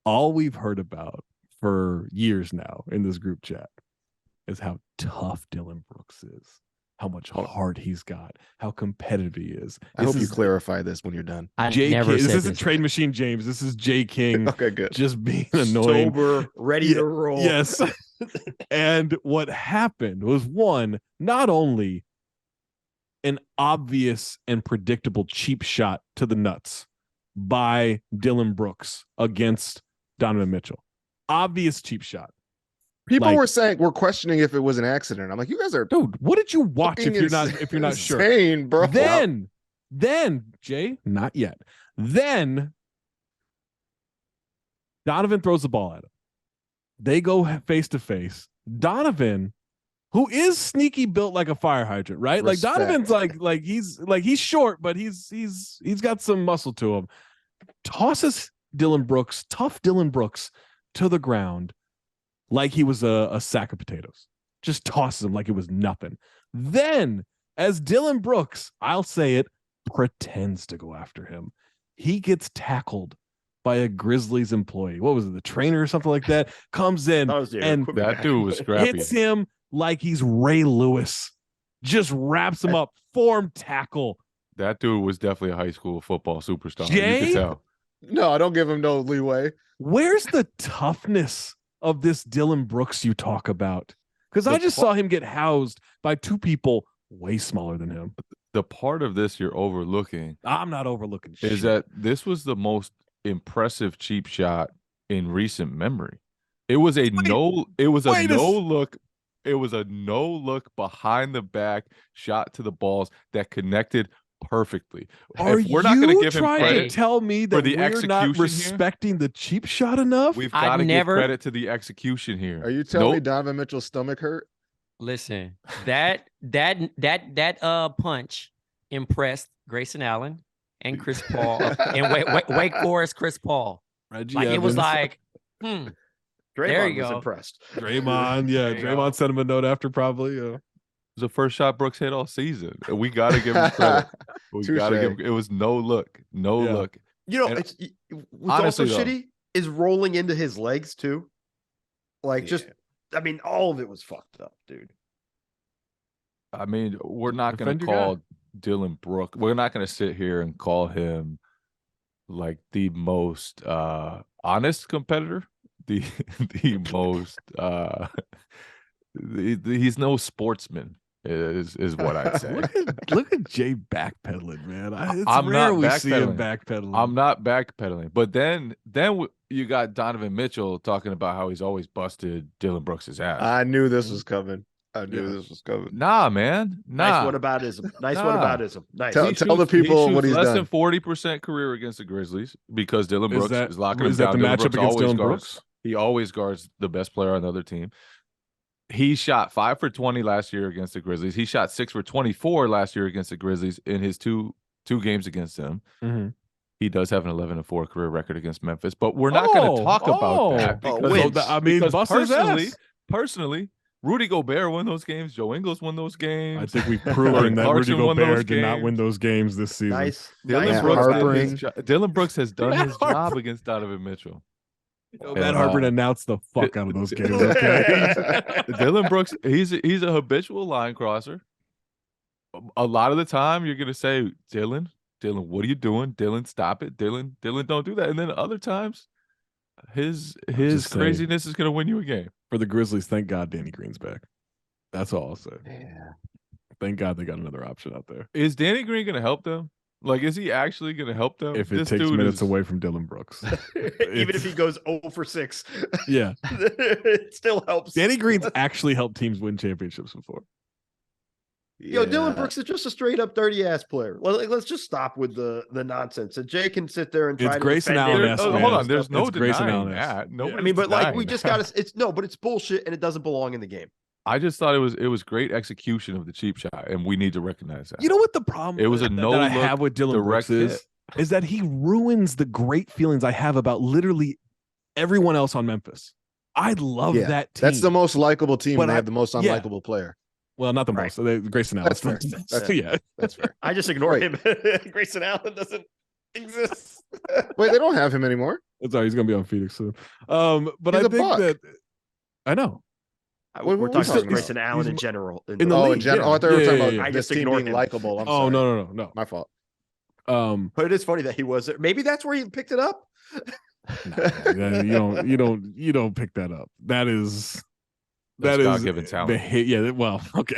all we've heard about for years now in this group chat is how tough Dillon Brooks is, how much heart he's got, how competitive he is. I hope you clarify this when you're done. This isn't Trade Machine James. This is Jay King. Okay, good. Just being annoying. Sober, ready to roll. Yes. And what happened was, one, not only an obvious and predictable cheap shot to the nuts by Dillon Brooks against Donovan Mitchell. Obvious cheap shot. People were questioning if it was an accident. I'm like, you guys are, dude, what did you watch if you're not sure? Insane, bro. Then Jay, not yet. Then Donovan throws the ball at him. They go face to face. Donovan, who is sneaky built like a fire hydrant, right? Respect. Like Donovan's he's short, but he's got some muscle to him. Tosses tough Dillon Brooks to the ground like he was a sack of potatoes. Just tosses him like it was nothing. Then, as Dillon Brooks, I'll say it, pretends to go after him, he gets tackled by a Grizzlies employee. What was it, the trainer or something like that? Comes in and that dude was scrappy. Hits him like he's Ray Lewis. Just wraps him up. Form tackle. That dude was definitely a high school football superstar. Jay? You could tell. No, I don't give him no leeway. Where's the toughness of this Dillon Brooks you talk about? Because I just saw him get housed by two people way smaller than him. The part of this you're overlooking. I'm not overlooking shit. Is that this was the most impressive cheap shot in recent memory. It was a no look behind the back shot to the balls that connected perfectly. We're not going to give him credit. Tell me that we're not respecting the cheap shot enough. We've got to give credit to the execution here. Are you telling me Donovan Mitchell's stomach hurt? Listen, that punch impressed Grayson Allen and Chris Paul and Wake Forest Chris Paul. Reggie Evans. It was like, Draymond there you was go. impressed. Draymond, Draymond sent him a note after probably. It was the first shot Brooks hit all season. We got to give him credit. It was no look. You know, what's also shitty is rolling into his legs too. All of it was fucked up, dude. I mean, we're not going to call Dillon Brooks. We're not going to sit here and call him like the most honest competitor. The most he's no sportsman is what I'd say. look at Jay backpedaling, man. I'm rare we see him backpedaling. I'm not backpedaling. But then you got Donovan Mitchell talking about how he's always busted Dillon Brooks' ass. I knew this was coming. Nah, man. Nice whataboutism. Nice. Tell the people what he's less done. Than 40% career against the Grizzlies because Dillon Brooks is locking him down. Is that the matchup against Dillon Brooks? He always guards the best player on the other team. He shot 5 for 20 last year against the Grizzlies. He shot 6 for 24 last year against the Grizzlies in his two games against them. Mm-hmm. He does have an 11-4 career record against Memphis, but we're not going to talk about that because personally, Rudy Gobert won those games. Joe Ingles won those games. I think we've proven that Rudy Gobert did not win those games this season. Nice. Dillon Brooks has done his job against Donovan Mitchell. Matt Harper announced the fuck out of those games. Okay? Dillon Brooks, he's a habitual line crosser. A lot of the time, you're gonna say, Dillon, what are you doing? Dillon, stop it. Dillon, don't do that. And then other times, his craziness is gonna win you a game. For the Grizzlies, thank God Danny Green's back. That's all I'll say. Yeah. Thank God they got another option out there. Is Danny Green gonna help them? Like, is he actually going to help them? If it takes minutes away from Dillon Brooks. Even if he goes 0 for 6. Yeah. It still helps. Danny Green's actually helped teams win championships before. Yo, Dillon Brooks is just a straight up dirty ass player. Let's just stop with the nonsense. And Jay can sit there and try it's to Grayson Allen. Hold on, there's no denying that. We just got to. But it's bullshit, and it doesn't belong in the game. I just thought it was great execution of the cheap shot, and we need to recognize that. You know what the problem it was a no that I have with Dillon Brooks is that he ruins the great feelings I have about literally everyone else on Memphis. I love that team. That's the most likable team, and they have the most unlikable player. Well, not the most. Grayson Allen. That's fair. That's fair. I just ignore him. Grayson Allen doesn't. exists. Wait, they don't have him anymore. It's all right. He's gonna be on Phoenix soon. But He's I a think buck. that I know. What We're were we talking talking about Grayson about? Allen He's in general. in the Oh, league, in general. yeah. I thought we were talking Yeah, about yeah, I this just team ignored being him. likable. I'm Oh sorry. no. My fault. But it is funny that he was there. Maybe that's where he picked it up. No, you don't pick that up. That is That's God-given talent. Yeah. Well, okay.